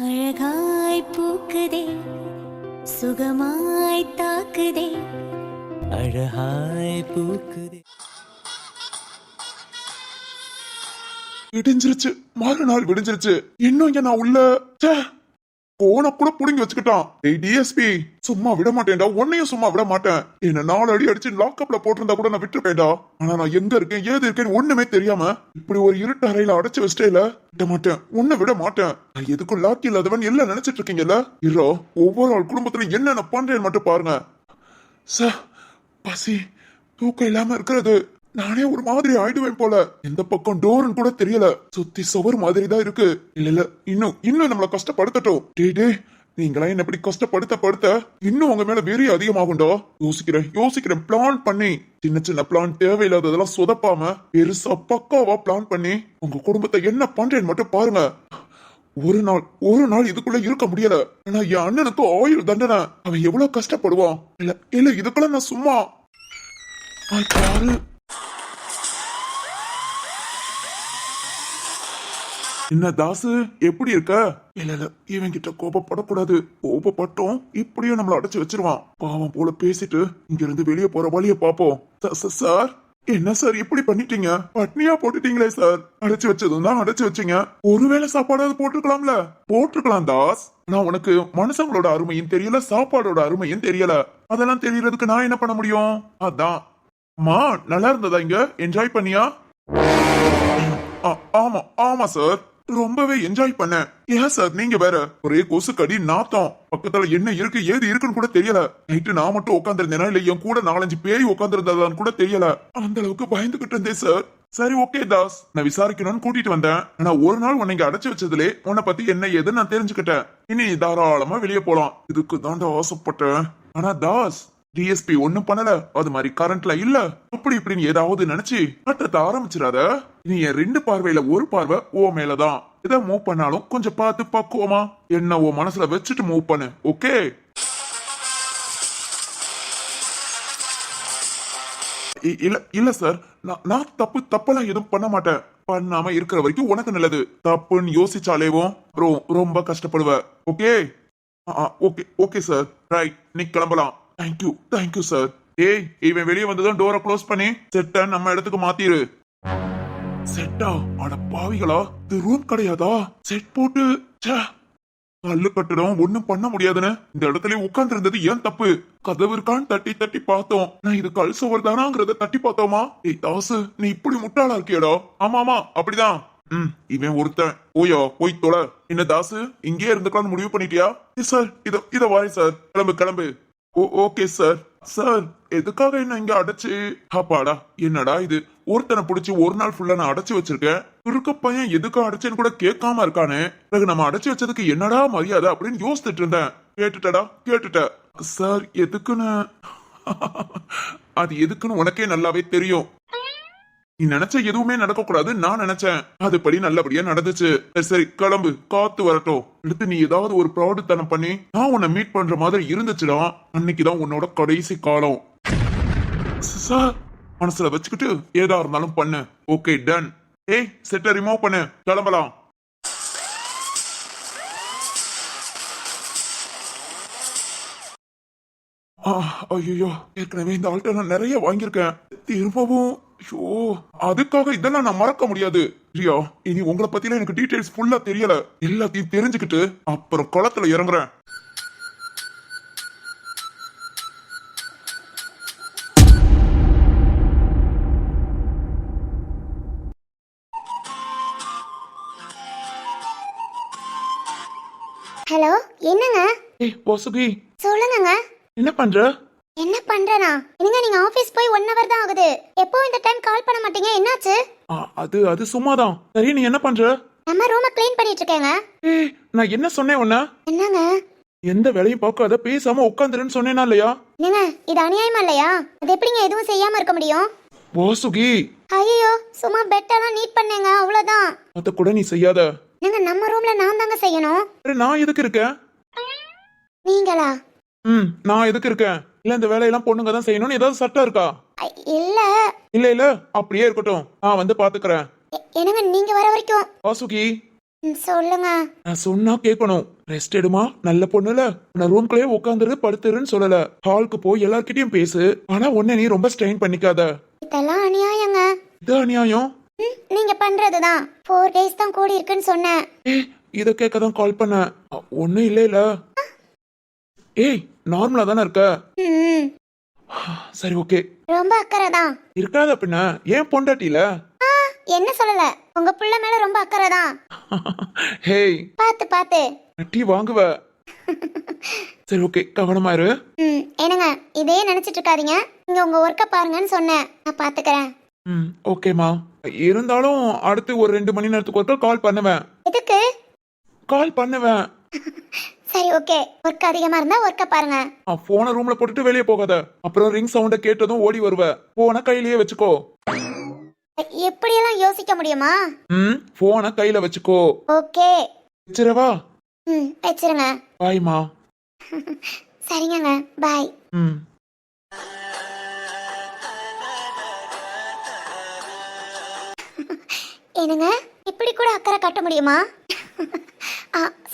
அழகாய் பூக்குதே சுகமாய் தாக்குதே அழகாய் பூக்குதே. விடிஞ்சிருச்சு, மறுநாள் விடிஞ்சிருச்சு. இன்னும் இங்க நான் உள்ள போன கூட புடுங்கி வச்சுக்கிட்டான். டேய் டிஎஸ்பி, சும்மா விட மாட்டேன்டா, உன்னையும் சும்மா விட மாட்டேன். என்ன 4 அடி அடிச்சு லாக்அப்ல போட்டிருந்தா கூட நான் விட்டுருப்பேன்டா. ஆனா நான் எங்க இருக்கேன் ஏது இருக்கேன்னு ஒண்ணுமே தெரியாம இப்படி ஒரு இருட்டு அறையில அடைச்சு வச்சிட்டேல, விட மாட்டேன், உன்னை விட மாட்டேன். நான் எதுக்கும் லாக்கி இல்லாதவன் எல்லாம் நினைச்சிட்டு இருக்கீங்கல்ல. இரோ ஒவ்வொரு ஆள் குடும்பத்துல என்னென்ன பண்றேன்னு மட்டும் பாருங்க. பசி தூக்கம் இல்லாம இருக்கிறது, நானே ஒரு மாதிரி ஆயிடுவேன் போல. எந்த பக்கம் டோர்னு கூட தெரியல, சுத்தி சுவர் மாதிரி தான் இருக்கு. இல்ல இன்னும் நம்மள கஷ்டப்படுத்தட்டும். டே நீங்களா என்ன இப்படி கஷ்டப்படுத்த இன்னும் உங்க மேல வெறி அதிகமாகும்டா. யோசிக்கிறேன் பிளான் பண்ணி. சின்ன பிளான் தேவையில்லாததெல்லாம் சொதப்பாம பெருசா பக்காவா பிளான் பண்ணி உங்க குடும்பத்தை என்ன பண்றேன்னு மட்டும் பாருங்க. ஒரு நாள் இதுக்குள்ள இருக்க முடியல. ஆனா என் அண்ணனுக்கு ஆயுள் தண்டனை, அவன் எவ்வளவு கஷ்டப்படுவான். இல்ல இதுக்குள்ள நான் சும்மா என்ன தாசு எப்படி இருக்க? இல்ல இவன் கிட்ட கோபப்படக்கூடாது. கோபப்பட்டோம் இப்படியும் நம்மள அடைச்சு வச்சிருவான். பாவம் போல பேசிட்டு இங்க இருந்து வெளியே போற வழிய பாப்போம். சார் என்ன சார் இப்படி பண்ணிட்டீங்க? பட்னியா போட்டுட்டீங்களே சார். அடைச்சு வச்சதும் தான் அடைச்சு வச்சீங்க. ஒருவேளை சாப்பாடாவது போட்டுருக்கலாம்ல. போட்டுருக்கலாம் தாஸ். நான் உனக்கு மனுஷங்களோட அருமையும் தெரியல, சாப்பாடோட அருமையும் தெரியல. அதெல்லாம் தெரியறதுக்கு நான் என்ன பண்ண முடியும்? அதான் நல்லா இருந்ததா? இங்க என்ஜாய் பண்ணியா? ஆமா சார், ரொம்பவே என்ஜாய் பண்ணேன். ஏன் சார் நீங்க வேற ஒரே கொசு கடி நாத்தம். பக்கத்துல என்ன இருக்கு ஏது இருக்குன்னு கூட தெரியல. நைட்டு நான் மட்டும் உட்காந்துருந்தேனா இல்ல என் கூட 4-5 பேரி உட்காந்துருந்ததான்னு கூட தெரியல. அந்த அளவுக்கு பயந்துகிட்டு இருந்தேன் சார். சரி ஓகே தாஸ், நான் விசாரிக்கணும்னு கூட்டிட்டு வந்தேன். ஆனா ஒரு நாள் உன்னை இங்க அடைச்சு வச்சதுலே உன்னை பத்தி என்ன ஏதுன்னு நான் தெரிஞ்சுக்கிட்டேன். இனி தாராளமா வெளியே போலாம். இதுக்கு தாண்டா ஆசைப்பட்டேன். ஆனா தாஸ், டிஎஸ்பி ஒண்ணும் பண்ணல. அது மாதிரி கரண்ட்ல இல்ல அப்படி இப்படின்னு ஏதாவது நினைச்சு மாற்றத்தை ஆரம்பிச்சிடாத. நீ என் 2 பார்வையில ஒரு பார்வை ஓ மேலதான். எதை மூவ் பண்ணாலும் கொஞ்சம் பார்த்து பக்குவமா என்ன ஓ மனசுல வச்சுட்டு மூவ் பண்ணு. ஓகே? இல்ல சார், நான் தப்பெல்லாம் எதுவும் பண்ண மாட்டேன். பண்ணாம இருக்கிற வரைக்கும் உனக்கு நல்லது. தப்புன்னு யோசிச்சாலேவும் ரொம்ப கஷ்டப்படுவ. ஓகே? ஓகே சார், ரைட், நீ கிளம்பலாம். Thank you sir. ஏய், இவன் வெளியே வந்ததும் டோரை க்ளோஸ் பண்ணி செட்ட நம்ம இடத்துக்கு மாத்திரு. செட்டா? அட பாவிகளா, இது ரூம் கிடையாதா? செட் போட்டு கல்லு கட்டடம் ஒண்ணும் பண்ண முடியாதுன்னு இந்த இடத்துல உட்கார்ந்து இருந்தது ஏன் தப்பு? கதவு இருக்கான்னு தட்டி பார்த்தோம். நான் இது கல் சுவர் தானாங்கிறத தட்டி பார்த்தோமா? ஏய் தாசு, நீ இப்படி முட்டாளா இருக்கியடா. ஆமா அப்படிதான். இவன் ஒருத்தன் போய் தொலை. என்ன தாசு, இங்கே இருந்துக்கலாம்னு முடிவு பண்ணிட்டியா? சார் இத வாய் சார், கிளம்பு. Okay sir. சார் எதுக்காக என்ன இங்க அடைச்சு? அப்பாடா, என்னடா இது, ஒருத்தனை புடிச்சு ஒரு நாள் ஃபுல்லா நான் அடைச்சு வச்சிருக்கேன். இருக்க பையன் எதுக்கு அடைச்சேன்னு கூட கேட்காம இருக்கானே. பிறகு நம்ம அடைச்சு வச்சதுக்கு என்னடா மரியாதை அப்படின்னு யோசிச்சுட்டு இருந்தேன். கேட்டுட்ட சார். எதுக்குன்னு அது எதுக்குன்னு உனக்கே நல்லாவே தெரியும். நீ நினைச்ச எதுவுமே நடக்க கூடாது நான் நினைச்சேன். அதுபடி நல்லபடியா நடந்துச்சு. சரி கிளம்பு, காத்து வரட்டும். அடுத்து நீ ஏதாவது ஒரு ப்ராடக்ட் பண்ணி நான் உன்னை மீட் பண்ற மாதிரி இருந்துச்சுடா, அன்னைக்குதான் உன்னோட கடைசி காலம். சார் மனசுல வச்சுக்கிட்டு ஏதா இருந்தாலும் பண்ணு. Okay done. ஏய் செட்டை ரிமூவ் பண்ணு, கிளம்பலாம். ஐயோ, ஏற்கனவே இந்த ஆல்ட்ட நான் நிறைய வாங்கியிருக்கேன். திரும்பவும் அதுக்காக இதெல்லாம் நான் மறக்க முடியாது. ரியா, இனி உங்களை பத்தில எனக்கு டீடைல்ஸ் ஃபுல்லா தெரியல. எல்லாத்தையும் தெரிஞ்சுக்கிட்டு அப்புறம் குளத்துல இறங்குறேன். ஹலோ, என்னங்க? ஏய் வாசுகி, சொல்லுங்க. என்ன பண்ற? என்ன பண்றேனா? நீங்க ஆபீஸ் போய் 1 hour தான் ஆகுது. எப்போ இந்த டைம் கால் பண்ண மாட்டீங்க, என்னாச்சு? அது சும்மாதான். சரி நீ என்ன பண்ற? நம்ம ரூமை க்ளீன் பண்ணிட்டு இருக்கேங்க. ஏய், நான் என்ன சொன்னேன் உன்ன? என்னங்க? எந்த வேலையும் பார்க்காத பேசாம உட்காந்துருன்னு சொன்னேனா இல்லையா? என்னங்க இது அநியாயமா இல்லையா? அது எப்படிங்க எதுவும் செய்யாம இருக்க முடியும்? வாசுகி, ஐயோ, சும்மா பெட்டெல்லாம் நீட் பண்ணேங்க, அவ்வளவுதான். அத கூட நீ செய்யாத. என்னங்க நம்ம ரூம்ல நான் தாங்க செய்யணும். நான் எதுக்கு இருக்கேன்? நீங்களா? நான் எதுக்கு இருக்கேன்? இல்ல இந்த வேலையெல்லாம் பொண்ணுங்க தான் செய்யணும்னு ஏதாவது சட்டம் இருக்கா? இல்ல இல்ல அப்படியே இருக்கட்டும், நான் வந்து பாத்துக்கிறேன். என்னங்க நீங்க வர வரைக்கும். வாசுகி, சொல்லுங்க. நான் சொன்னா கேட்கணும். ரெஸ்ட் எடுமா, நல்ல பொண்ணுல. நான் ரூம்குள்ளேயே உட்காந்துரு படுத்துருன்னு சொல்லல. ஹாலுக்கு போய் எல்லார்கிட்டயும் பேசு. ஆனா உன்னை நீ ரொம்ப ஸ்ட்ரெயின் பண்ணிக்காத. இதெல்லாம் அநியாயங்க. இது அநியாயம். நீங்க பண்றதுதான். 4 days தான் கூடி இருக்குன்னு சொன்னேன். ஏய், இத கேட்க தான் கால் பண்ணேன். ஒன்னும் இல்ல. ஏய், நார்மலா தானே இருக்க. ம், சரி, ஓகே. ரொம்ப அக்கறை தான். இருக்காத பின்ன ஏன் பொண்டாட்டில? என்ன சொல்லல, உங்க புள்ள மேல ரொம்ப அக்கறை தான். ஹேய், பாத்து பாத்து. டீ வாங்குவ. சரி, ஓகே, கவனமா இரு. என்னங்க இதே நினைச்சிட்டு இருக்காதீங்க. நீங்க உங்க ஒர்க்க பாருங்கன்னு சொன்னேன். நான் பாத்துக்கறேன். ஓகேமா. இருந்தாலும் அடுத்து ஒரு 2 மணி நேரத்துக்கு ஒருக்கா கால் பண்ணுவேன். எதுக்கு? கால் பண்ணுவேன். சரி, ஓகே. ஒர்க் அதிகமா இருந்தா ஒர்க்க பாருங்க. போன ரூம்ல போட்டுட்டு வெளியே போகாத. அப்புறம் ரிங் சவுண்ட கேட்டதும் ஓடி வருவ. போன கையிலேயே வச்சுக்கோ. எப்படியெல்லாம் யோசிக்க முடியுமா? போன கையில வச்சுக்கோ. ஓகே. வச்சிரவா? வச்சிருங்க. பாய்மா. சரிங்க, பாய். என்னங்க இப்படி கூட அக்கறை காட்ட முடியுமா?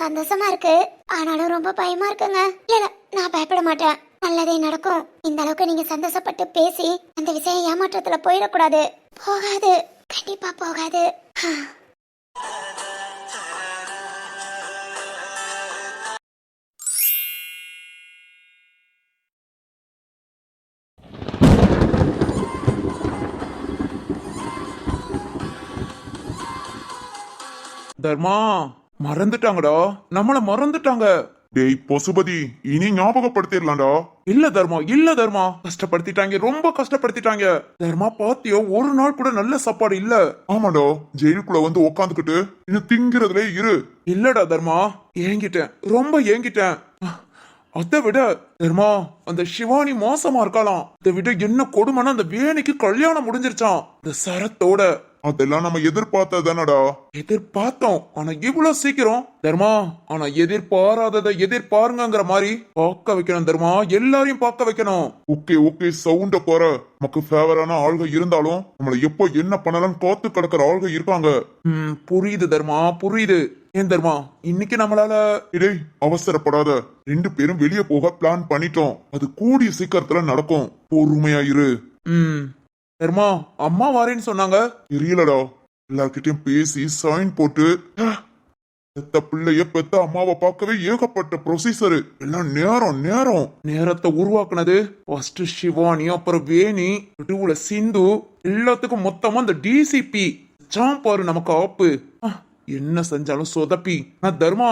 சந்தோஷமா இருக்கு. ஆனாலும் ரொம்ப பயமா இருக்குங்க. இல்ல, நான் பயப்பட மாட்டேன். நல்லதே நடக்கும். இந்த அளவுக்கு நீங்க சந்தோஷப்பட்டு பேசி அந்த விஷயம் ஏமாற்றத்துல போயிடக்கூடாது. போகாது, கண்டிப்பா போகாது. தர்மா, மறந்துட்டாங்கடா. நம்மள மறந்துட்டாங்க. டேய் பசுபதி, இனி ஞாபகப்படுத்திடலாம்டா. இல்ல தர்மா, கஷ்டப்படுத்திட்டாங்க, ரொம்ப கஷ்டப்படுத்திட்டாங்க. தர்மா பாத்தியோ, ஒரு நாள் கூட நல்ல சாப்பாடு இல்ல. ஆமாடா, ஜெயிலுக்குள்ள வந்து உக்காந்துக்கிட்டு இன்னும் திங்கிறதுலே இரு. இல்லடா தர்மா, ஏங்கிட்டேன், ரொம்ப ஏங்கிட்டேன். அதை விட தர்மா, அந்த சிவானி மோசமா இருக்கலாம். அதை விட என்ன கொடுமைன்னா, அந்த வேணிக்கு கல்யாணம் முடிஞ்சிருச்சான் இந்த சரத்தோட. அதெல்லாம் நம்ம எதிர்பார்த்ததானடா. எதிர்பார்த்தோம், ஆனா இவ்வளவு சீக்கிரம் தர்மா. ஆனா எதிர்பாராததை எதிர்பாருங்கிற மாதிரி பார்க்க வைக்கணும் தர்மா, எல்லாரையும் பார்க்க வைக்கணும். ஓகே, சவுண்ட போற. நமக்கு ஃபேவரான ஆள்கள் இருந்தாலும் நம்மள எப்போ என்ன பண்ணலாம் காத்து கிடக்கிற ஆள்கள் இருக்காங்க. புரியுது தர்மா, புரியுது. ஏன் தர்மா, இன்னைக்கு நம்மளால இடேய் அவசரப்படாத. 2 பேரும் வெளியே போக பிளான் பண்ணிட்டோம். அது கூடிய சீக்கிரத்துல நடக்கும். பொறுமையா இரு. தர்மா, அம்மா வாரேன்னு சொன்னாங்க. தெரியலடா. எல்லார்கிட்டயும் பேசி சைன் போட்டு பெத்த பிள்ளைய பெத்த அம்மாவை பார்க்கவே ஏகப்பட்ட ப்ரொசீசர். எல்லாம் நேரத்தை உருவாக்குனது ஃபர்ஸ்ட் சிவானி, அப்புறம் வேணி, நடுவுல சிந்து, எல்லாத்துக்கும் மொத்தமா அந்த டிசிபி சாம்பாரு நமக்கு ஆப்பு. என்ன செஞ்சாலும் சொதப்பி. நான் தர்மா,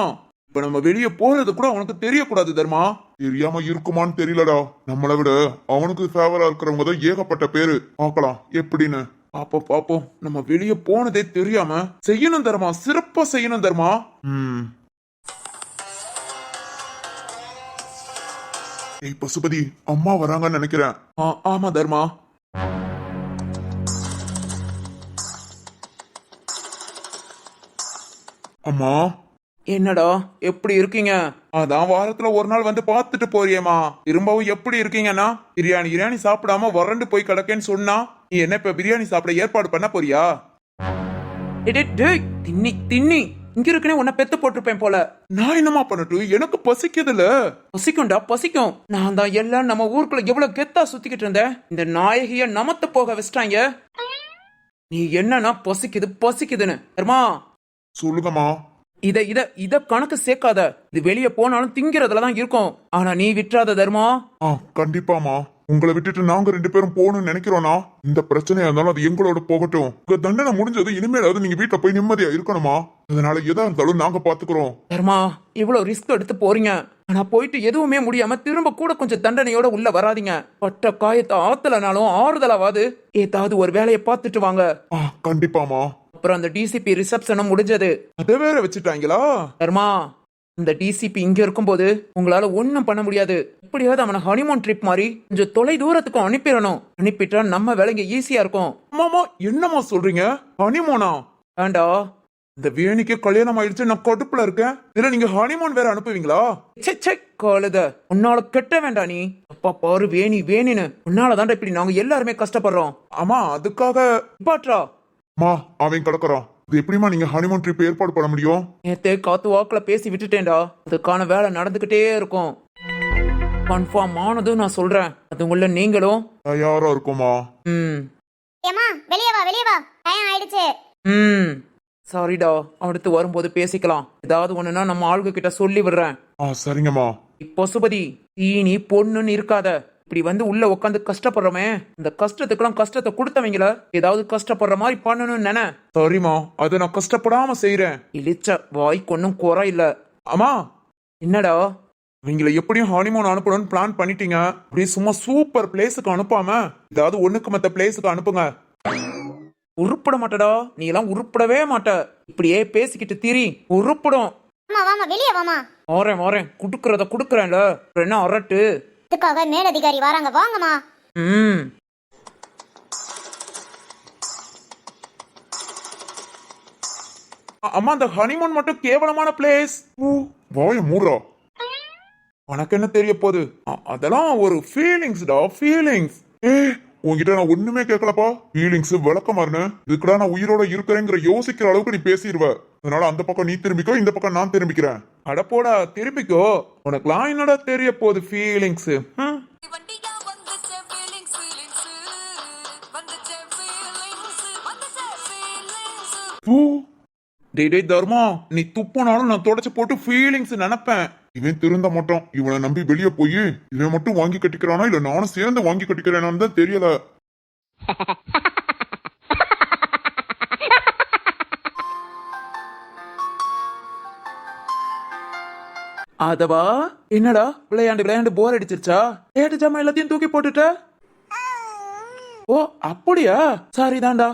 இப்ப நம்ம வெளியே போறது கூட அவனுக்கு தெரியக்கூடாது தர்மா. தெரியாம இருக்குமான்னு தெரியலடா. நம்மளை விட அவனுக்கு ஃபேவரா இருக்கிறவங்க தான் ஏகப்பட்ட பேரு. பார்க்கலாம் எப்படின்னு. பாப்போம். நம்ம வெளியே போனதே தெரியாம செய்யணும் தர்மா, சிறப்பா செய்யணும் தர்மா. ஏய் பசுபதி, அம்மா வராங்கன்னு நினைக்கிறேன். ஆமா தர்மா. அம்மா. என்னடா, எப்படி இருக்கீங்க? அதான் வாரத்துல ஒரு நாள் வந்து பாத்துட்டு போறியேமா. திரும்பவும் எப்படி இருக்கீங்கன்னா, பிரியாணி சாப்பிடாம வறண்டு போய் கிடக்கேன்னு சொன்னா, நீ என்ன இப்ப பிரியாணி சாப்பிட ஏற்பாடு பண்ண போறியா? தின்னி இங்க இருக்கனே உன்னை பெத்து போட்டிருப்பேன் போல. நான் என்னமா பண்ணட்டும், எனக்கு பசிக்குதுல. பசிக்கும். நான் தான் எல்லாம் நம்ம ஊருக்குள்ள எவ்வளவு கெத்தா சுத்திக்கிட்டு இருந்தேன். இந்த நாயகிய நமத்து போக வச்சிட்டாங்க. நீ என்னன்னா பசிக்குதுன்னு தர்மா. சொல்லுங்கம்மா. இத கணக்கு சேர்க்காத. இது வெளியே போனாலும் திங்கிறதுலதான் இருக்கும். ஆனா நீ விட்டுறாத தர்மா. கண்டிப்பாமா. உங்களை விட்டுட்டு நாங்க 2 பேரும் போகணும்னு நினைக்கிறோம்னா, இந்த பிரச்சனையா இருந்தாலும் அது எங்களோட போகட்டும். உங்க தண்டனை முடிஞ்சது. இனிமேலாவது நீங்க வீட்டுல போய் நிம்மதியா இருக்கணுமா. அதனால எதா இருந்தாலும் நாங்க பாத்துக்கிறோம். தர்மா, இவ்வளவு ரிஸ்க் எடுத்து போறீங்க. ஆனா போயிட்டு எதுவுமே முடியாம திரும்ப கூட கொஞ்சம் தண்டனையோட உள்ள வராதீங்க. பட்ட காயத்தை ஆத்தலனாலும் ஆறுதலாவது ஏதாவது ஒரு வேலையை பார்த்துட்டு வாங்க. கண்டிப்பாமா. அப்புறம் அந்த டிசிபி ரிசப்ஷனும் முடிஞ்சது. அதை வேற வச்சுட்டாங்களா? தர்மா, இந்த டிசிபி இங்க இருக்கும்போது உங்களால ஒண்ணும் பண்ண முடியாது. எப்படியாவது அவனை ஹனிமூன் ட்ரிப் மாதிரி கொஞ்சம் தொலை தூரத்துக்கு அனுப்பிடணும். அனுப்பிட்டா நம்ம வேலைங்க ஈஸியா இருக்கும். மாமா, என்னமா சொல்றீங்க? ஹனிமூனா? வேண்டா, இந்த வேணிக்கு கல்யாணம் ஆயிடுச்சு. நான் கடுப்புல இருக்கேன். இதுல நீங்க ஹனிமூன் வேற அனுப்புவீங்களா? கழுத, உன்னால கெட்ட வேண்டாம். நீ அப்பா பாரு, வேணின்னு உன்னாலதான்டா இப்படி நாங்க எல்லாருமே கஷ்டப்படுறோம். ஆமா, அதுக்காக பாட்ரா. மா, அவன் கிடக்குறான். இது எப்படிமா நீங்க ஹனிமூன் ட்ரிப் ஏற்பாடு பண்ண முடியும்? நேத்தே காத்து வாக்குல பேசி விட்டுட்டேன்டா. அதுக்கான வேலை நடந்துகிட்டே இருக்கும். கன்ஃபார்ம் ஆனதும் நான் சொல்றேன். அதுக்குள்ள நீங்களும் தயாரா இருக்குமா? ம் ஏமா வெளியே வா வெளியே வா, டைம் ஆயிடுச்சு. ம் சாரிடா, அடுத்து வரும்போது பேசிக்கலாம். ஏதாவது ஒண்ணுன்னா நம்ம ஆளுங்க கிட்ட சொல்லி விடுறேன். சரிங்கம்மா. பசுபதி, நீ பொண்ணுன்னு இருக்காத. இப்படி வந்து உள்ள உட்காந்து கஷ்டப்படுறோமே, இந்த கஷ்டத்துக்கெல்லாம் கஷ்டத்தை கொடுத்தவங்கள ஏதாவது கஷ்டப்படுற மாதிரி பண்ணணும்னு நினை. சரிம்மா, அதை நான் கஷ்டப்படாம செய்யறேன். இழிச்ச வாய்க்கு ஒன்னும் குறை இல்ல. அம்மா, என்னடா நீங்கள எப்படியும் ஹனிமூன் அனுப்பணும்னு பிளான் பண்ணிட்டீங்க. அப்படியே சும்மா சூப்பர் பிளேஸுக்கு அனுப்பாம ஏதாவது ஒண்ணுக்கு மத்த பிளேஸுக்கு அனுப்புங்க. உருப்பட மாட்டடா, நீ எல்லாம் உருப்படவே மாட்ட. இப்படியே பேசிக்கிட்டு திரி, உருப்படும். ஆமா வாமா வெளியே வாமா. வரேன் குடுக்கறத குடுக்கறேன்ல, என்ன அரட்டு. இதுக்காக மேலதிகாரி வராங்க, வாங்கம்மா. ம் அம்மா, அந்த ஹனிமூன் மட்டும் கேவலமான பிளேஸ். வாய மூடுறா. உனக்கு என்ன தெரிய போகுது? அதெல்லாம் ஒரு ஃபீலிங்ஸ்டா, ஃபீலிங்ஸ். உன்கிட்ட நான் ஒண்ணுமே கேட்கலப்பா. ஃபீலிங்ஸ் விளக்கமாறுன்னு இதுக்குடா நான் உயிரோட இருக்கிறேங்கிற யோசிக்கிற அளவுக்கு நீ பேசிடுவ. அதனால அந்த பக்கம் நீ திரும்பிக்கோ, இந்த பக்கம் நான் திரும்பிக்கிறேன். அடப்போடா, திரும்பிக்கோ. உனக்குலாம் என்னடா தெரிய போகுது ஃபீலிங்ஸ்? டேய் தர்மா, நீ துப்புனாலும் நான் தொடச்சு போட்டு ஃபீலிங்ஸ் நினைப்பேன். இவன் திருந்த மாட்டான். இவனை நம்பி வெளியே போய் இவன் மட்டும் வாங்கி கட்டிக்கிறானா இல்ல நானும் சேர்ந்து வாங்கி கட்டிக்கிறேனான்னு தான் தெரியல. அதவா, என்னடா விளையாண்டு போர் அடிச்சிருச்சா? ஏட்டு ஜாமா எல்லாத்தையும் தூக்கி போட்டுட்ட? ஓ அப்படியா, சரிதான்டா.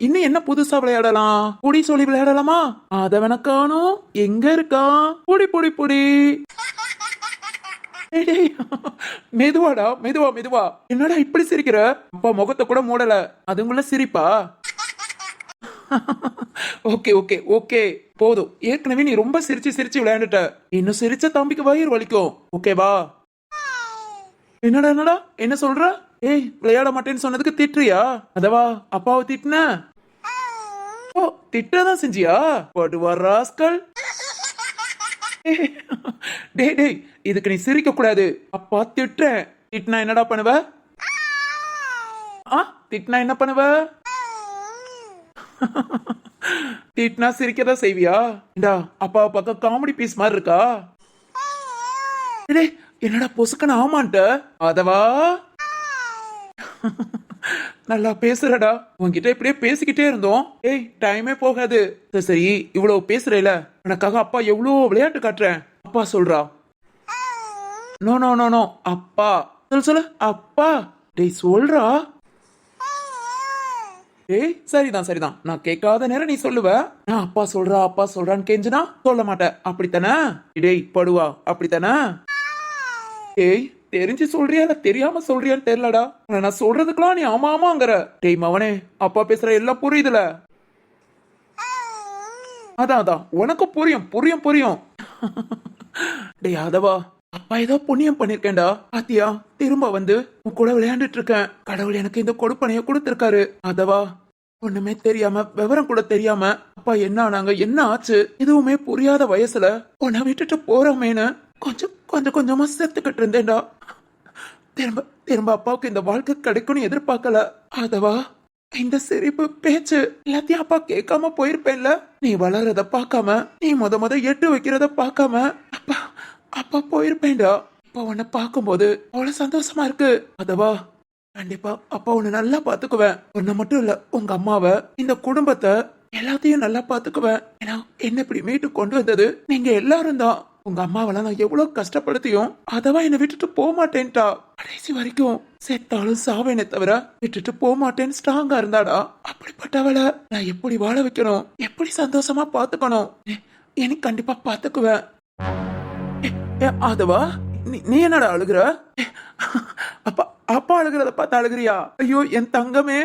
இன்னும் என்ன புதுசா விளையாடலாம்? புடி சொல்லி விளையாடலாமா? அத வேணக்கானும் எங்க இருக்கா? புடி புடி புடி. மெதுவாடா, மெதுவா. என்னடா இப்படி சிரிக்கிற? அப்பா முகத்தை கூட மூடல, அதுங்குள்ள சிரிப்பா? ஓகே போதும். ஏற்கனவே நீ ரொம்ப சிரிச்சு விளையாண்டுட்ட. இன்னும் சிரிச்ச தம்பிக்கு வயிறு வலிக்கும். ஓகேவா? என்னடா என்ன சொல்ற? ஏய், விளையாட மாட்டேன்னு சொன்னதுக்கு திட்டுறியா? அதவா, அப்பாவை திட்டுன? ஓ, திட்டதான் செஞ்சியா? படுவா ராஸ்கல். டேய், இதுக்கு நீ சிரிக்க கூடாது. அப்பா திட்டுறேன். திட்டுனா என்னடா பண்ணுவ? திட்டுனா என்ன பண்ணுவ? திட்டுனா சிரிக்கதா செய்வியா? இந்தா, அப்பாவை பார்க்க காமெடி பீஸ் மாதிரி இருக்கா? டேய், என்னடா பொசுக்கன ஆமான்ட்ட? அதவா, நல்லா பேசுறடா. உன்கிட்ட இப்படியே பேசிக்கிட்டே இருந்தோம். ஏய், டைமே போகாது. சரி, இவ்வளவு பேசுறேல, உனக்காக அப்பா எவ்வளவு விளையாட்டு காட்டுறேன். அப்பா சொல்றா. நோ அப்பா சொல்லு அப்பா. டேய் சொல்றா. ஏய், சரிதான். நான் கேட்காத நேரம் நீ சொல்லுவ. நான் அப்பா சொல்றான்னு கெஞ்சினா சொல்ல மாட்டேன். அப்படித்தானே? டேய் படுவா, அப்படித்தானே? ஏய், தெரிஞ்சு சொல்றியா இல்ல தெரியாம சொல்றியான்னு தெரியலடா. நான் சொல்றதுக்கெல்லாம் நீ ஆமாங்கிற. டேய் மவனே, அப்பா பேசுற எல்லாம் புரியுதுல? அதான் உனக்கு புரியும். டேய் அதவா, அப்பா ஏதோ புண்ணியம் பண்ணிருக்கேன்டா. பாத்தியா, திரும்ப வந்து உன் கூட விளையாண்டுட்டு இருக்கேன். கடவுள் எனக்கு இந்த கொடுப்பனைய கொடுத்திருக்காரு. அதவா, ஒண்ணுமே தெரியாம, விவரம் கூட தெரியாம அப்பா என்ன ஆனாங்க, என்ன ஆச்சு, எதுவுமே புரியாத வயசுல உன்னை விட்டுட்டு போறோமேன்னு கொஞ்சமா செத்துக்கிட்டு இருந்தேன்டா. திரும்ப அப்பாவுக்கு இந்த வாழ்க்கை கிடைக்கும்னு எதிர்பார்க்கல. அதவா, இந்த சிரிப்பு பேச்சு எல்லாத்தையும் அப்பா கேட்காம போயிருப்பேன்ல. நீ வளர்றத பார்க்காம, நீ முத எட்டு வைக்கிறத பார்க்காம அப்பா போயிருப்பேன்டா. இப்ப உன்னை பார்க்கும்போது அவ்வளவு சந்தோஷமா இருக்கு. அதவா, கண்டிப்பா அப்பா உன்னை நல்லா பாத்துக்குவேன். உன்னை மட்டும் இல்ல, உங்க அம்மாவை, இந்த குடும்பத்தை எல்லாத்தையும் நல்லா பாத்துக்குவேன். ஏன்னா என்ன இப்படி மீட்டு கொண்டு வந்தது நீங்க எல்லாரும் தான். உங்க அம்மாவெல்லாம் நான் எவ்வளவு கஷ்டப்படுத்தியும் அதவா என்னை விட்டுட்டு போக மாட்டேன்ட்டா. கடைசி வரைக்கும் செத்தாலும் சாவேனே தவிர விட்டுட்டு போக மாட்டேன்னு ஸ்ட்ராங்கா இருந்தாடா. அப்படிப்பட்டவளை நான் எப்படி வாழ வைக்கணும், எப்படி சந்தோஷமா பாத்துக்கணும், எனக்கு கண்டிப்பா பாத்துக்குவேன். அதவா, நீ என்னடா அழுகுற? அப்பா அழுகிறத பார்த்து அழுகிறியா? ஐயோ என் தங்கமே.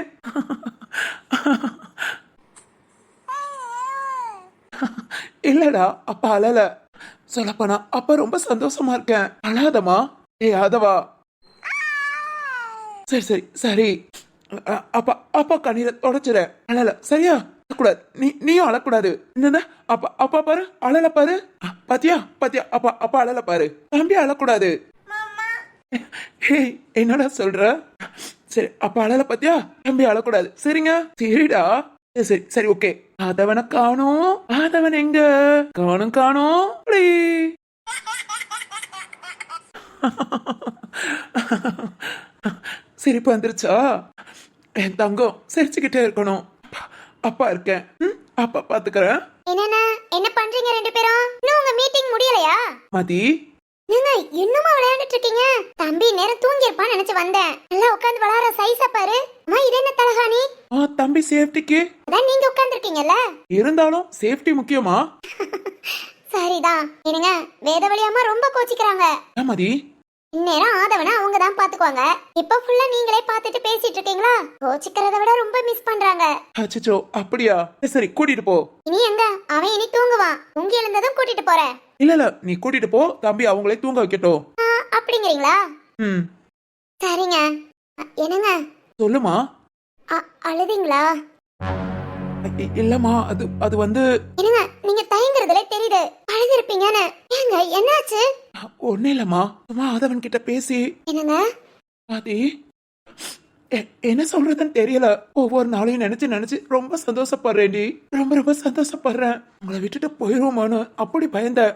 இல்லடா, அப்பா அழல. சொல்லப்போனா அப்பா ரொம்ப சந்தோஷமா இருக்கேன். அழாதமா. அதவா, சரி அப்பா கண்ணீரை தொடச்சிட. அழல சரியா? கூடாது நீயும் அழக்கூடாது இந்த அப்பா அப்பா பாரு அழல பாரு பாத்தியா பாத்தியா அப்பா அப்பா அழல பாரு தம்பி அழக்கூடாது என்னடா சொல்ற சரி அப்பா அழல பாத்தியா தம்பி அழக்கூடாது சரிங்க சரிடா சரி சரி ஓகே ஆதவனை காணோம் ஆதவன் எங்க காணும் சிரிப்பு வந்துருச்சா என் தங்கம் சிரிச்சுக்கிட்டே இருக்கணும் அப்பா இருக்கேன் அப்பா பாத்துக்கிறேன் என்ன பண்றீங்க ரெண்டு பேரும் இன்னும் உங்க மீட்டிங் முடியலையா மதி நீங்க இன்னுமா விளையாண்டுட்டு இருக்கீங்க தம்பி நேரம் தூங்கி இருப்பான்னு நினைச்சு வந்தேன் நல்லா உட்கார்ந்து விளையாடுற சைஸ பாரு அம்மா இது என்ன தலகாணி தம்பி சேஃப்டிக்கு அதான் நீங்க உட்கார்ந்து இருக்கீங்கல்ல இருந்தாலும் சேஃப்டி முக்கியமா சரிதான் என்னங்க வேதவழி அம்மா ரொம்ப கோச்சிக்கிறாங்க மதி இந்நேரம் ஆதவனை அவங்க தான் பாத்துக்குவாங்க இப்ப ஃபுல்லா நீங்களே பாத்துட்டு பேசிட்டு இருக்கீங்களா கோச்சிக்கிறத விட ரொம்ப மிஸ் பண்றாங்க அச்சச்சோ அப்படியா சரி கூட்டிட்டு போ இனி எங்க அவன் இனி தூங்குவான் தூங்கி எழுந்ததும் கூட்டிட்டு போறேன் இல்ல நீ கூட்டிட்டு போ தம்பி அவங்களே தூங்க வைக்கட்டும் அப்படிங்கிறீங்களா சரிங்க என்னங்க சொல்லுமா அழுதீங்களா இல்லம்மா அது வந்து என்னங்க நீங்க தயங்குறதுல தெரியுது அழுதிருப்பீங்கன்னு ஏங்க என்னாச்சு ஒண்ணு இல்லம்மா சும்மா ஆதவன் கிட்ட பேசி என்னங்க மதி என்ன சொல்றதுன்னு தெரியல ஒவ்வொரு நாளையும் நினைச்சு நினைச்சு ரொம்ப சந்தோஷப்படுறேன்டி ரொம்ப சந்தோஷப்படுறேன் உங்களை விட்டுட்டு போயிருவோமான்னு அப்படி பயந்தேன்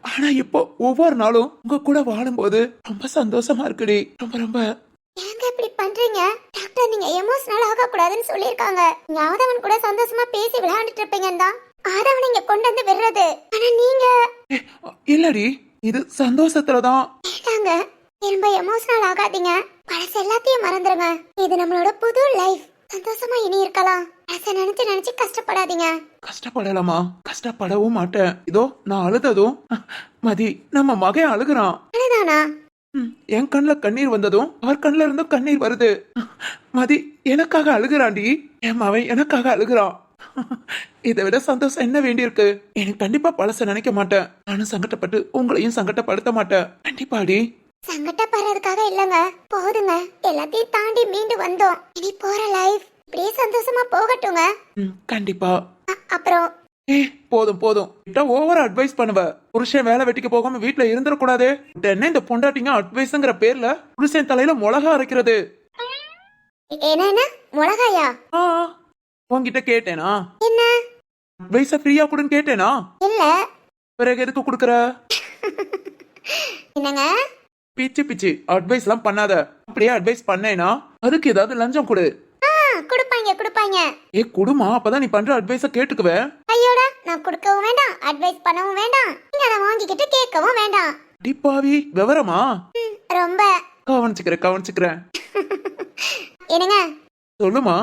ஆனா இப்போ ஒவ்வொரு நாளும் உங்க கூட வாழும்போது ரொம்ப சந்தோஷமா இருக்குடி ரொம்ப ஏங்க இப்படி பண்றீங்க டாக்டர் நீங்க எமோஷனல் ஆக கூடாதுன்னு சொல்லிருக்காங்க நீங்க ஆதவன் கூட சந்தோஷமா பேசி விளையாண்டுட்டு இருப்பீங்கன்னு தான் ஆதவன் இங்க கொண்டு வந்து விடுறது ஆனா நீங்க இல்லடி இது சந்தோஷத்துலதான் கேட்டாங்க ரொம்ப எமோஷனல் ஆகாதீங்க பழசு எல்லாத்தையும் மறந்துருங்க இது நம்மளோட புது லைஃப் சந்தோஷமா இனி இருக்கலாம் பழச நினைச்சு நினைச்சு கஷ்டப்படாதீங்க கஷ்டப்படலாமா கஷ்டப்படவும் மாட்டேன் இதோ நான் அழுததும் மதி நம்ம மகன் அழுகுறான் அழுதானா என் கண்ணுல கண்ணீர் வந்ததும் அவர் கண்ணுல இருந்தும் கண்ணீர் வருது மதி எனக்காக அழுகுறாண்டி என் மவன் எனக்காக அழுகுறான் இதை விட சந்தோஷம் என்ன வேண்டியிருக்கு எனக்கு கண்டிப்பா பழச நினைக்க மாட்டேன் நானும் சங்கடப்பட்டு உங்களையும் சங்கடப்படுத்த மாட்டேன் கண்டிப்பாடி சங்கடப்படுறதுக்காக இல்லங்க போதுங்க எல்லாத்தையும் தாண்டி மீண்டு வந்தோம் இனி போற லைஃப் இப்படியே சந்தோஷமா போகட்டுங்க கண்டிப்பா அப்புறம் போதும் ஓவர் அட்வைஸ் பண்ணுவ புருஷன் வேலை வெட்டிக்கு போகாம வீட்டுல இருந்துடக்கூடாதே என்ன இந்த பொண்டாட்டிங்க அட்வைஸ்ங்கிற பேர்ல புருஷன் தலையில மிளகா அரைக்கிறது என்ன மிளகாயா உன்கிட்ட கேட்டேனா என்ன அட்வைஸ ஃப்ரீயா கொடுன்னு கேட்டேனா இல்ல பிறகு எதுக்கு குடுக்கற என்னங்க பிச்சு அட்வைஸ் எல்லாம் பண்ணாத அப்படியே அட்வைஸ் பண்ணேனா அதுக்கு ஏதாவது லஞ்சம் கொடு குடுப்பாங்க குடுமா அப்பதான் நீ பண்ற அட்வைஸ கேட்டுக்குவே ஐயோடா நான் கொடுக்கவும் வேண்டாம் அட்வைஸ் பண்ணவும் வேண்டாம் நீங்க அதை வாங்கிக்கிட்டு கேட்கவும் வேண்டாம் டிப்பாவி விவரமா ரொம்ப கவனிச்சுக்கிறேன் என்னங்க சொல்லுமா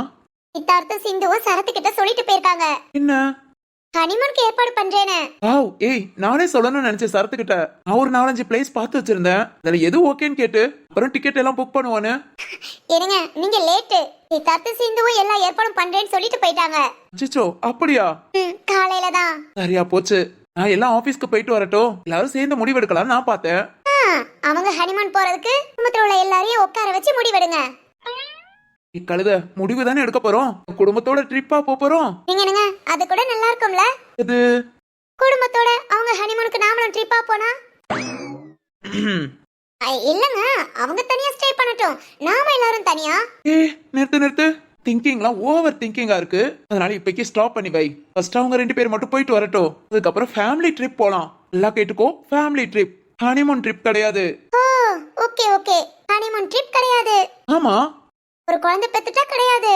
சித்தார்த்த சிந்துவும் சரத்துக்கிட்ட சொல்லிட்டு போயிருக்காங்க என்ன ஹனிமூனுக்கு ஏற்பாடு பண்றேன்னு நானே சொல்லணும்னு நினைச்சேன் சரத்துக்கிட்ட நான் ஒரு 4-5 பிளேஸ் பார்த்து வச்சிருந்தேன் அதுல எது ஓகேன்னு கேட்டு அப்புறம் டிக்கெட் எல்லாம் புக் பண்ணுவானு என்னங்க நீங்க லேட்டு சித்தார்த்த சிந்துவும் எல்லா ஏற்பாடும் பண்றேன்னு சொல்லிட்டு போயிட்டாங்க அச்சச்சோ அப்படியா காலையில தான் சரியா போச்சு நான் எல்லாம் ஆபீஸ்க்கு போயிட்டு வரட்டும் எல்லாரும் சேர்ந்து முடிவெடுக்கலாம் நான் பார்த்தேன் அவங்க ஹனிமூன் போறதுக்கு குடும்பத்துல உள்ள எல்லாரையும் உட்கார வச்சு முடிவெடுங்க கழுத முடிவு தானே எடுக்க போறோம் குடும்பத்தோட ட்ரிப்பா போறோம் நீங்க என்னங்க அது கூட நல்லா இருக்கும்ல இது குடும்பத்தோட அவங்க ஹனிமூனுக்கு நாமளும் ட்ரிப்பா போனா இல்லங்க அவங்க தனியா ஸ்டே பண்ணட்டும் நாம எல்லாரும் தனியா நிறுத்து திங்கிங்லாம் ஓவர் திங்கிங்கா இருக்கு அதனால இப்போக்கி ஸ்டாப் பண்ணி வை ஃபர்ஸ்ட் அவங்க 2 பேர் மட்டும் போயிட்டு வரட்டும் அதுக்கப்புறம் ஃபேமிலி ட்ரிப் போலாம் எல்லாம் கேட்டுக்கோ ஃபேமிலி ட்ரிப் ஹனிமூன் ட்ரிப் கிடையாது ஓகே ஹனிமூன் ட்ரிப் கிடையாது ஆமா ஒரு குழந்தை பெத்துட்டா கிடையாது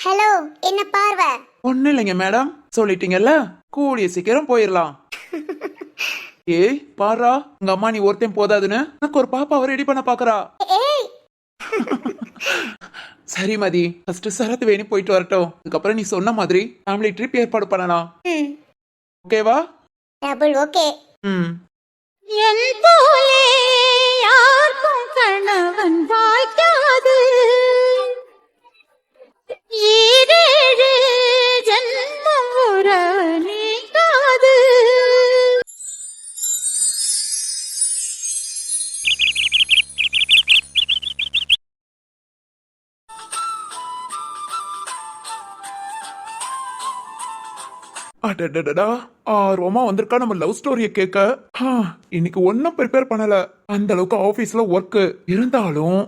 ஹலோ என்ன பார்வை ஒண்ணு இல்லைங்க மேடம் சொல்லிட்டீங்கல்ல கூடிய சீக்கிரம் போயிடலாம் பாரா உங்க அம்மா நீ ஒருத்தையும் போதாதுன்னு எனக்கு ஒரு பாப்பாவை ரெடி பண்ண பாக்குறா சரி மதி ஃபர்ஸ்ட் சரத் வேணி போயிட்டு வரட்டும் அதுக்கப்புறம் நீ சொன்ன மாதிரி ஃபேமிலி ட்ரிப் ஏற்பாடு பண்ணலாம் ஓகேவா டபுள் ஓகே என் போலே யாருக்கும் கணவன் வாய்க்காது ஈரேழு ஜன்மம் உறவு அடடடடா ஆர்வமா வந்திருக்கா நம்ம லவ் ஸ்டோரிய கேட்க. இன்னைக்கு ஒன்னும் ப்ரிப்பேர் பண்ணல. அந்த அளவுக்கு ஆபீஸ்ல ஒர்க் இருந்தாலும்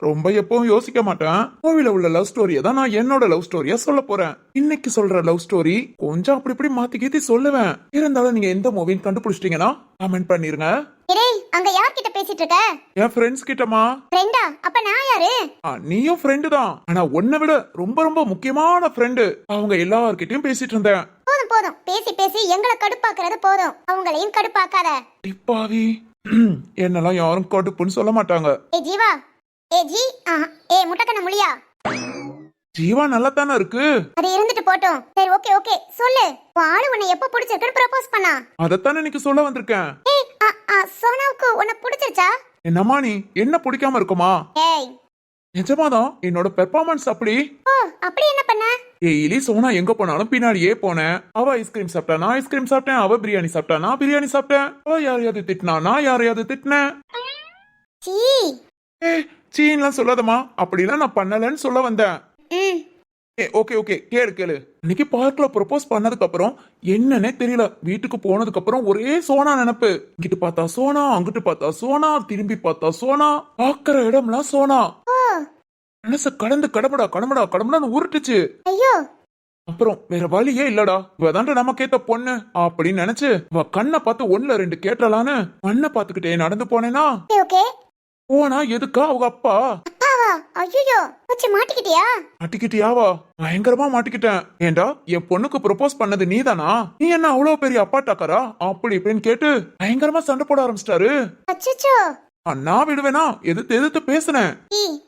ரொம்ப எப்பவும் யோசிக்க மாட்டேன். மூவில உள்ள லவ் ஸ்டோரியை தான் நான் என்னோட லவ் ஸ்டோரியா சொல்ல போறேன். இன்னைக்கு சொல்ற லவ் ஸ்டோரி கொஞ்சம் அப்படி இப்படி மாத்தி கீத்தி சொல்லுவேன். இருந்தாலும் நீங்க எந்த மூவின்னு கண்டுபிடிச்சிட்டீங்கன்னா கமெண்ட் பண்ணிருங்க. டேய் அங்க யார்கிட்ட பேசிட்டு இருக்க? என் ஃப்ரெண்ட்ஸ் கிட்டமா. ஃப்ரெண்டா? அப்ப நான் யாரு? நீயும் ஃப்ரெண்டு தான். ஆனா உன்னை விட ரொம்ப ரொம்ப முக்கியமான ஃப்ரெண்டு. அவங்க எல்லார்கிட்டயும் பேசிட்டு இருந்தேன். போதும் போதும், பேசி பேசி எங்களை கடுப்பாக்குறது போதும். அவங்களையும் கடுப்பாக்காத. டிப்பாவி என்னெல்லாம் யாரும் கடுப்புன்னு சொல்ல மாட்டாங்க. ஏ ஜீவா, ஏ ஜி, ஏ முட்டக்கண்ண முழியா. ஜீவா நல்லா தானே இருக்கு. அது இருந்துட்டு போட்டும். சரி ஓகே ஓகே சொல்லு. உன் ஆளு உன்னை எப்ப பிடிச்சிருக்குன்னு ப்ரப்போஸ் பண்ணா? அதத்தானே இன்னைக்கு சொல்ல வந்திருக்கேன். ஏய் சோனாவுக்கு உன்னை பிடிச்சிருச்சா? என்னம்மா நீ என்ன பிடிக்காம இருக்குமா? ஏய் நிஜமாதான் என்னோட பெர்ஃபார்மன்ஸ் அப்படி. ஓ அப்படி என்ன பண்ண? டெய்லி சோனா எங்க போனாலும் பின்னாடியே போனேன். அவ ஐஸ்கிரீம் சாப்பிட்டா நான் ஐஸ்கிரீம் சாப்பிட்டேன். அவ பிரியாணி சாப்பிட்டா நான் பிரியாணி சாப்பிட்டேன். அவ யாரையாவது திட்டினா நான் யாரையாவது திட்டினேன். சீ. சீன்லாம் சொல்லாதமா. அப்படிலாம் நான் பண்ணலன்னு சொல்ல வந்தேன். ம் ஓகே ஓகே கேளு கேளு. இன்னைக்கு பார்க்ல ப்ரொபோஸ் பண்ணதுக்கு அப்புறம் என்னன்னே தெரியல. வீட்டுக்கு போனதுக்கு அப்புறம் ஒரே சோனா நினைப்பு. இங்கிட்டு பார்த்தா சோனா, அங்கிட்டு பார்த்தா சோனா, திரும்பி பார்த்தா சோனா, பாக்குற இடம்லாம் சோனா. ஓ மனச கடந்து கடமுடா கடமுடா கடமுடான்னு உருட்டுச்சு. ஐயோ. அப்புறம் வேற வழியே இல்லடா. இவதான்டா நமக்கேத்த பொண்ணு அப்படின்னு நினைச்சு இவ கண்ணை பார்த்து ஒண்ணுல ரெண்டு கேட்டலான்னு கண்ணை பாத்துக்கிட்டே நடந்து போனேனா. ஓகே. போனா எதுக்கா அவங்க அப்பா. அப்பாவா? ஐயோ வச்சு மாட்டிக்கிட்டியா? மாட்டிக்கிட்டியாவா? பயங்கரமா மாட்டிக்கிட்டேன். ஏண்டா என் பொண்ணுக்கு ப்ரொபோஸ் பண்ணது நீதானா? நீ என்ன அவ்வளவு பெரிய அப்பா டாக்கரா அப்படி இப்படின்னு கேட்டு பயங்கரமா சண்டை போட ஆரம்பிச்சிட்டாரு. அச்சச்சோ. நான் விடுவேனா? எதிர்த்து எதிர்த்து பேசுனேன்.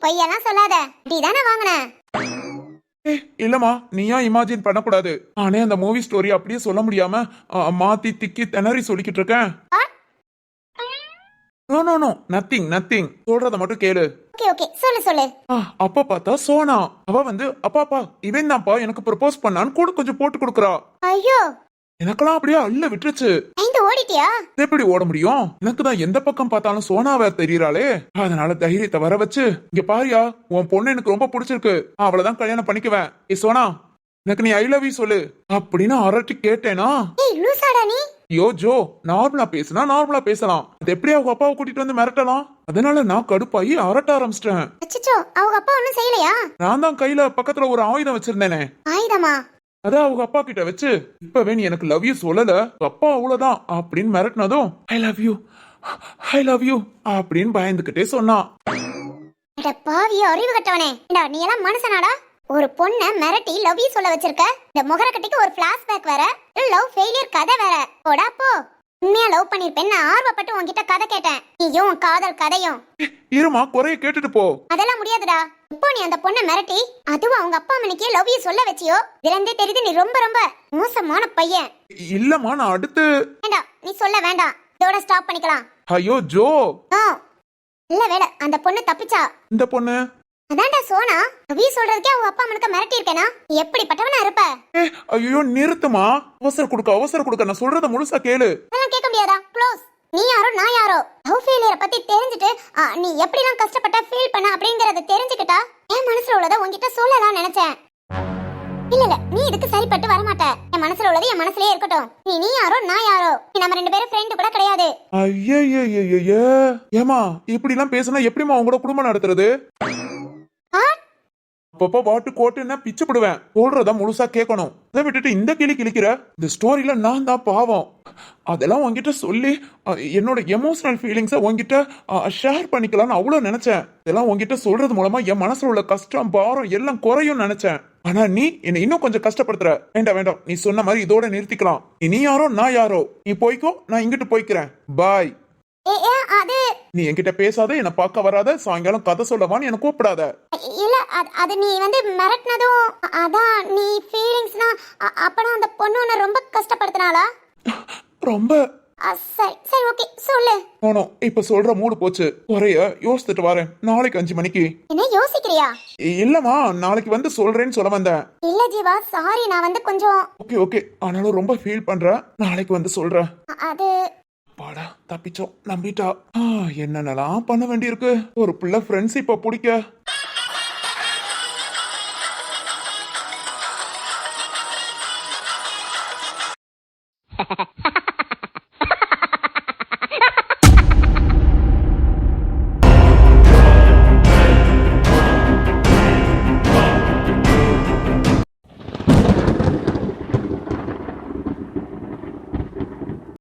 பொய்யெல்லாம் சொல்லாத. நீதானே வாங்கின? இல்லம்மா நீயா இமேஜின் பண்ணக்கூடாது. ஆனே அந்த மூவி ஸ்டோரி அப்படியே சொல்ல முடியாம மாத்தி திக்கி திணறி சொல்லிக்கிட்டு இருக்கேன். No no no nothing nothing. சொல்றத மட்டும் கேளு. ஓகே ஓகே சொல்லு சொல்லு. அப்பா பார்த்தா சோனா. அவ வந்து அப்பாப்பா இவன் தான்ப்பா எனக்கு ப்ரொபோஸ் பண்ணான்னு கூட கொஞ்சம் போட்டு கொடுக்குறா. ஐயோ. எனக்கெல்லாம் அப்படியே அள்ள விட்டுருச்சு. ஐந்து ஓடிட்டியா? எப்படி ஓட முடியும்? எனக்கு தான் எந்த பக்கம் பார்த்தாலும் சோனாவே தெரியறாளே. அதனால தைரியத்தை வர வச்சு இங்க பாரியா உன் பொண்ணு எனக்கு ரொம்ப பிடிச்சிருக்கு. அவளதான் கல்யாணம் பண்ணிக்குவேன். சோனா எனக்கு நீ ஐ லவ் யூ சொல்லு அப்படின்னு அரட்டி கேட்டேனா. ஏய் லூசாடா நீ. யோ ஜோ நார்மலா பேசுனா நார்மலா பேசலாம். அது எப்படி அவங்க அப்பாவை கூட்டிட்டு வந்து மிரட்டலாம்? அதனால நான் கடுப்பாயி அரட்ட ஆரம்பிச்சிட்டேன். அச்சச்சோ அவங்க அப்பா ஒண்ணும் செய்யலையா? நான் தான் கையில பக்கத்துல ஒரு ஆயுதம் வச்சிருந்தேனே. ஆயுதமா? அதான் அவங்க அப்பா கிட்ட வச்சு இப்பவே நீ எனக்கு லவ் யூ சொல்லல அப்பா அவ்வளவுதான் அப்படின்னு மிரட்டினதும் ஐ லவ் யூ அப்படின்னு பயந்துகிட்டே சொன்னான். பாவியோ அறிவு கட்டவனே. நீ எல்லாம் மனுஷனாடா? ஒரு பொண்ண மிரட்டி லவ் யூ சொல்ல வச்சிருக்க. இந்த முகர கட்டிக்கு ஒரு பிளாஷ்பேக் வேற. லவ் ஃபெயிலியர் கதை வேற. போடா போ. உண்மையா லவ் பண்ணிருப்பேன் நான் ஆர்வப்பட்டு உன்கிட்ட கதை கேட்டேன். நீயும் உன் காதல் கதையும். இருமா குறைய கேட்டுட்டு போ. அதெல்லாம் முடியாதுடா. இப்போ நீ அந்த பொண்ணை மிரட்டி அதுவும் அவங்க அப்பா அம்மனுக்கே லவ் யூ சொல்ல வச்சியோ இதுலந்தே தெரியுது நீ ரொம்ப ரொம்ப மோசமான பையன். இல்லம்மா நான் அடுத்து. வேண்டாம் நீ சொல்ல வேண்டாம். இதோட ஸ்டாப் பண்ணிக்கலாம். ஐயோ ஜோ. இல்ல வேலை அந்த பொண்ணு தப்பிச்சா. இந்த பொண்ணு அதான்டா சோனா. ரவி சொல்றதுக்கே அவங்க அப்பா அம்மனுக்கு மிரட்டி இருக்கேனா? எப்படிப்பட்டவனா இருப்ப? ஐயோ நிறுத்துமா. அவசர கொடுக்க நான் சொல்றத முழுசா கேளு. அதெல்லாம் கேட்க முடியாதா? க்ளோஸ். நீ யாரோ நான் யாரோ. லவ் ஃபெயிலியர் பத்தி தெரிஞ்சுட்டு நீ எப்படிலாம் கஷ்டப்பட்ட ஃபீல் பண்ண அப்படிங்கறத தெரிஞ்சுக்கிட்டா என் மனசுல உள்ளத உன்கிட்ட சொல்லலாம் நினைச்சேன். இல்ல நீ இதுக்கு சரிப்பட்டு வர மாட்ட. என் மனசுல உள்ளது என் மனசுலயே இருக்கட்டும். நீ யாரோ நான் யாரோ. நம்ம ரெண்டு பேரும் ஃப்ரெண்ட் கூட கிடையாது. ஐயோ ஏமா இப்படி எல்லாம் பேசினா எப்படிமா உங்களோட குடும்பம் நடத்துறது? அப்பப்போ வாட்டு கோட்டுன்னா பிச்சு போடுவேன். சொல்றத முழுசா கேட்கணும். அதை விட்டுட்டு இந்த கிளிக்கிற இந்த ஸ்டோரியில நான் தான் பாவம். அதெல்லாம் உங்ககிட்ட சொல்லி என்னோட எமோஷனல் ஃபீலிங்ஸை உங்ககிட்ட ஷேர் பண்ணிக்கலாம்னு அவ்வளவு நினைச்சேன். இதெல்லாம் உங்ககிட்ட சொல்றது மூலமா என் மனசுல உள்ள கஷ்டம் பாரம் எல்லாம் குறையும் நினைச்சேன். ஆனா நீ என்னை இன்னும் கொஞ்சம் கஷ்டப்படுத்துற. வேண்டாம் நீ சொன்ன மாதிரி இதோட நிறுத்திக்கலாம். நீ யாரோ நான் யாரோ. நீ போய்க்கோ நான் இங்கிட்டு போய்க்கிறேன். பாய். நீ என்கிட்ட பேசாத என்ன பார்க்க வராத சாயங்காலம் கதை சொல்லவான்னு எனக்கு கூப்பிடாத. இல்ல அது நீ வந்து மிரட்டினதும் அதான் நீ ஃபீலிங்ஸ்னா அப்பனா அந்த பொண்ணு உன்னை ரொம்ப கஷ்டப்படுத்தினாளா? ரொம்ப. சரி ஓகே சொல்லு. போனோம் இப்ப சொல்ற மூடு போச்சு. ஒரைய யோசிச்சுட்டு வரேன். நாளைக்கு 5 மணிக்கு. என்ன யோசிக்கிறியா? இல்லம்மா நாளைக்கு வந்து சொல்றேன்னு சொல்ல வந்தேன். இல்ல ஜீவா சாரி நான் வந்து கொஞ்சம். ஓகே ஆனாலும் ரொம்ப ஃபீல் பண்றேன். நாளைக்கு வந்து சொல்றேன். அது பாடா தப்பிச்சோம். நம்பிட்டா. என்னென்னலாம் பண்ண வேண்டியிருக்கு. ஒரு பிள்ளை ஃப்ரெண்ட்ஸ் இப்ப பிடிக்க.